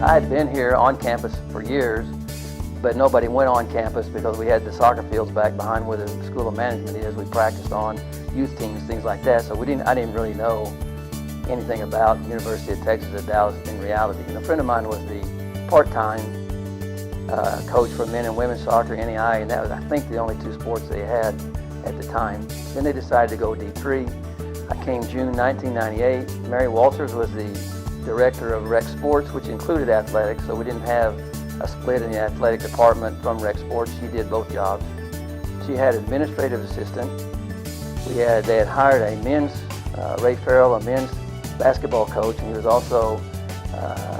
I had been here on campus for years, but nobody went on campus because we had the soccer fields back behind where the School of Management is. We practiced on youth teams, things like that. So I didn't really know anything about University of Texas at Dallas in reality. And a friend of mine was the part-time coach for men and women's soccer, NAIA, and that was, I think, the only two sports they had at the time. Then they decided to go D3. I came June 1998. Mary Walters was the director of rec sports, which included athletics, so we didn't have a split in the athletic department from rec sports. She did both jobs. She had administrative assistant. They had hired a men's, Ray Farrell, a men's basketball coach, and he was also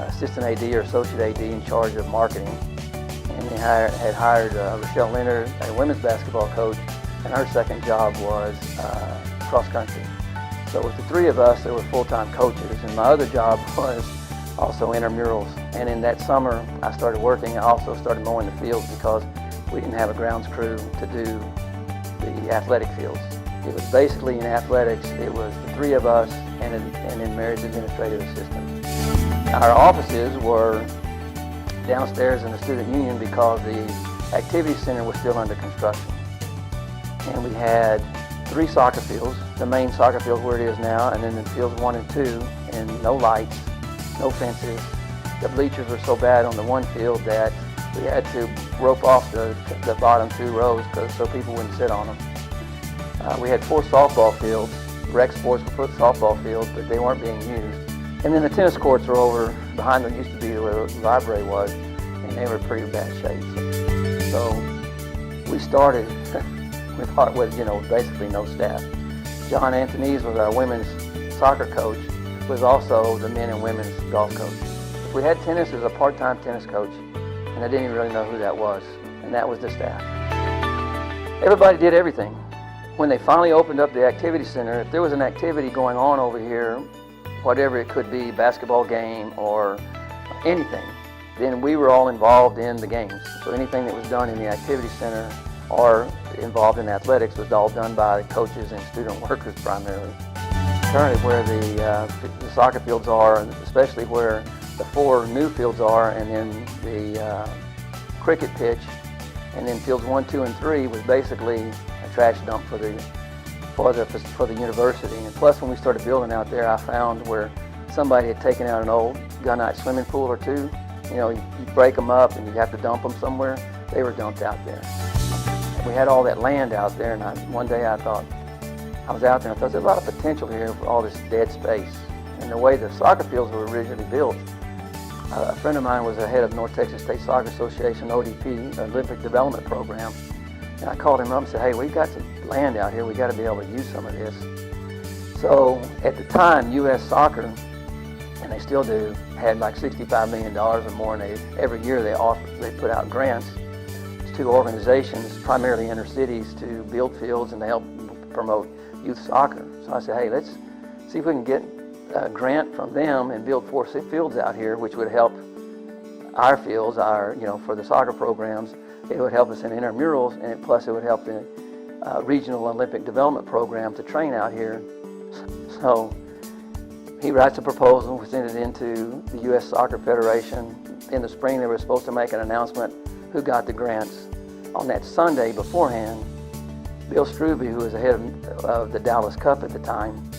assistant AD or associate AD in charge of marketing. And they had hired Rochelle Leonard, a women's basketball coach, and her second job was cross country. So with the three of us, there were full-time coaches, and my other job was also intramurals. And in that summer, I started working. I also started mowing the fields because we didn't have a grounds crew to do the athletic fields. It was basically in athletics, it was the three of us and then Mary's administrative assistant. Our offices were downstairs in the student union because the activity center was still under construction. And we had 3 soccer fields, the main soccer field where it is now, and then the fields 1 and 2, and no lights, no fences. The bleachers were so bad on the one field that we had to rope off the bottom 2 rows so people wouldn't sit on them. We had 4 softball fields. Rec sports would put softball fields, but they weren't being used. And then the tennis courts were over behind what used to be where the library was, and they were in pretty bad shape. So we started with basically no staff. John Anthony's was our women's soccer coach, was also the men and women's golf coach. If we had tennis, there was a part-time tennis coach, and I didn't even really know who that was, and that was the staff. Everybody did everything. When they finally opened up the activity center, if there was an activity going on over here, whatever it could be, basketball game or anything, then we were all involved in the games. So anything that was done in the activity center or involved in athletics was all done by coaches and student workers primarily. Currently where the soccer fields are, especially where the 4 new fields are, and then the cricket pitch, and then fields 1, 2, and 3 was basically a trash dump for the university. And plus, when we started building out there, I found where somebody had taken out an old gunite swimming pool or 2. You break them up and you have to dump them somewhere. They were dumped out there. We had all that land out there, and one day I thought, I was out there and I thought there's a lot of potential here for all this dead space. And the way the soccer fields were originally built, a friend of mine was the head of North Texas State Soccer Association, ODP, Olympic Development Program. And I called him up and said, hey, we've got some land out here. We've got to be able to use some of this. So at the time, U.S. Soccer, and they still do, had like $65 million or more, and every year they put out grants to organizations, primarily inner cities, to build fields and to help promote youth soccer. So I said, hey, let's see if we can get a grant from them and build 4 fields out here, which would help our fields, for the soccer programs. It would help us in intramurals, and plus it would help the regional Olympic development program to train out here. So he writes a proposal, we send it into the U.S. Soccer Federation. In the spring, they were supposed to make an announcement who got the grants. On that Sunday beforehand, Bill Struby, who was the head of the Dallas Cup at the time,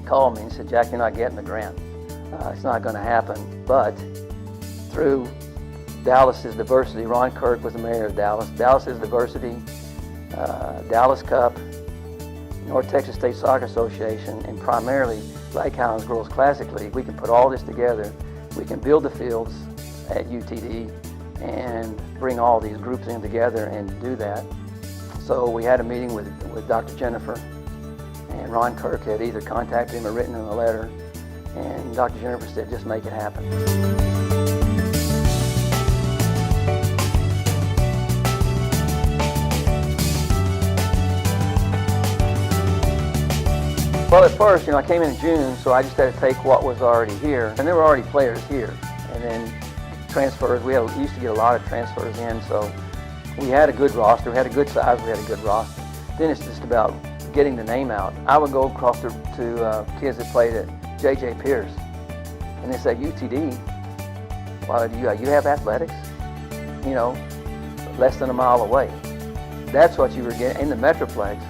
called me and said, Jack, you're not getting the grant. It's not going to happen. But through Dallas's diversity, Ron Kirk was the mayor of Dallas, Dallas's diversity, Dallas Cup, North Texas State Soccer Association, and primarily Lake Highlands Girls Classic League, we can put all this together. We can build the fields at UTD and bring all these groups in together and do that. So we had a meeting with Dr. Jennifer, and Ron Kirk had either contacted him or written him a letter, and Dr. Jennifer said, just make it happen. Well, at first, I came in June, so I just had to take what was already here, and there were already players here. And then transfers, we used to get a lot of transfers in, so we had a good roster, we had a good size, we had a good roster. Then it's just about getting the name out. I would go across to kids that played at J.J. Pierce, and they said, UTD, Well, you have athletics, you know, less than a mile away. That's what you were getting in the Metroplex.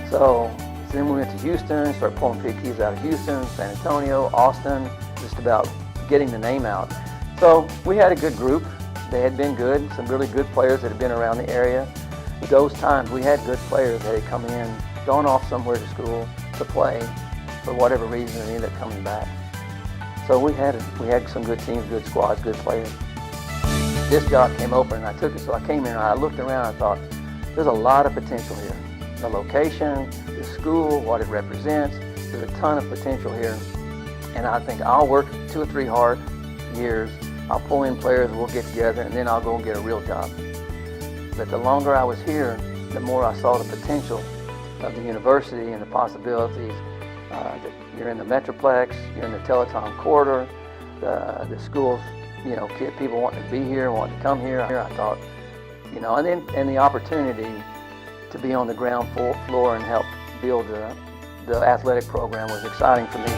So then we went to Houston, started pulling PTs out of Houston, San Antonio, Austin, just about getting the name out. So we had a good group. They had been good, some really good players that had been around the area. Those times we had good players that had come in, gone off somewhere to school to play for whatever reason, and ended up coming back. So we had some good teams, good squads, good players. This job came open and I took it, so I came in and I looked around and I thought, there's a lot of potential here. The location, the school, what it represents, there's a ton of potential here. And I think I'll work 2 or 3 hard years, I'll pull in players, we'll get together, and then I'll go and get a real job. But the longer I was here, the more I saw the potential of the university and the possibilities. That you're in the Metroplex, you're in the Telecom corridor, the schools, you know, people wanting to be here, wanting to come here. I thought, you know, and the opportunity to be on the ground floor and help build the athletic program was exciting for me.